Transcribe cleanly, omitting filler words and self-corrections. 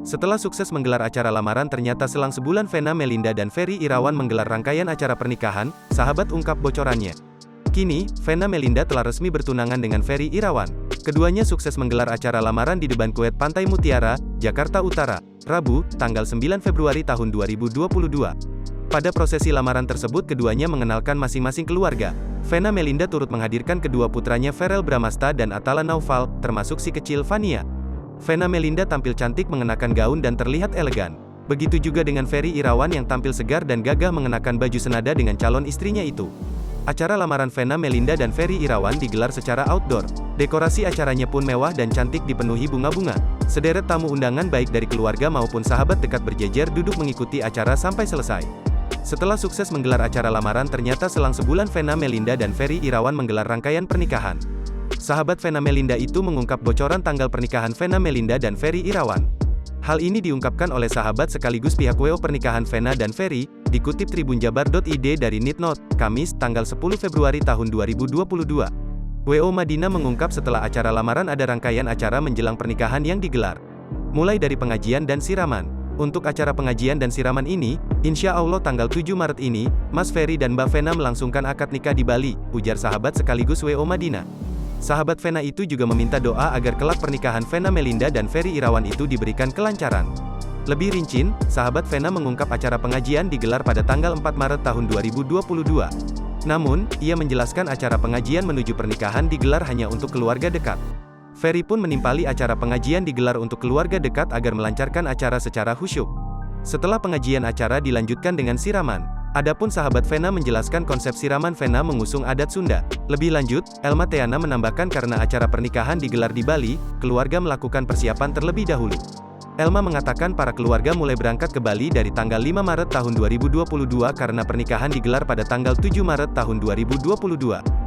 Setelah sukses menggelar acara lamaran, ternyata selang sebulan Vena Melinda dan Ferry Irawan menggelar rangkaian acara pernikahan. Sahabat ungkap bocorannya. Kini, Vena Melinda telah resmi bertunangan dengan Ferry Irawan. Keduanya sukses menggelar acara lamaran di depan Kuwait Pantai Mutiara, Jakarta Utara, Rabu, tanggal 9 Februari tahun 2022. Pada prosesi lamaran tersebut keduanya mengenalkan masing-masing keluarga. Vena Melinda turut menghadirkan kedua putranya Verrell Bramasta dan Atala Naufal, termasuk si kecil Vania. Vena Melinda tampil cantik mengenakan gaun dan terlihat elegan. Begitu juga dengan Ferry Irawan yang tampil segar dan gagah mengenakan baju senada dengan calon istrinya itu. Acara lamaran Vena Melinda dan Ferry Irawan digelar secara outdoor. Dekorasi acaranya pun mewah dan cantik dipenuhi bunga-bunga. Sederet tamu undangan baik dari keluarga maupun sahabat dekat berjejer duduk mengikuti acara sampai selesai. Setelah sukses menggelar acara lamaran, ternyata selang sebulan Vena Melinda dan Ferry Irawan menggelar rangkaian pernikahan. Sahabat Vena Melinda itu mengungkap bocoran tanggal pernikahan Vena Melinda dan Ferry Irawan. Hal ini diungkapkan oleh sahabat sekaligus pihak WO pernikahan Vena dan Ferry, dikutip tribunjabar.id dari Nitnote, Kamis, tanggal 10 Februari tahun 2022. WO Madinah mengungkap setelah acara lamaran ada rangkaian acara menjelang pernikahan yang digelar. Mulai dari pengajian dan siraman. Untuk acara pengajian dan siraman ini, insya Allah tanggal 7 Maret ini, Mas Ferry dan Mbak Vena melangsungkan akad nikah di Bali, ujar sahabat sekaligus WO Madinah. Sahabat Vena itu juga meminta doa agar kelak pernikahan Vena Melinda dan Ferry Irawan itu diberikan kelancaran. Lebih rinci, sahabat Vena mengungkap acara pengajian digelar pada tanggal 4 Maret tahun 2022. Namun, ia menjelaskan acara pengajian menuju pernikahan digelar hanya untuk keluarga dekat. Ferry pun menimpali acara pengajian digelar untuk keluarga dekat agar melancarkan acara secara khusyuk. Setelah pengajian acara dilanjutkan dengan siraman. Adapun sahabat Vena menjelaskan konsep siraman Vena mengusung adat Sunda. Lebih lanjut, Elma Teana menambahkan karena acara pernikahan digelar di Bali, keluarga melakukan persiapan terlebih dahulu. Elma mengatakan para keluarga mulai berangkat ke Bali dari tanggal 5 Maret tahun 2022 karena pernikahan digelar pada tanggal 7 Maret tahun 2022.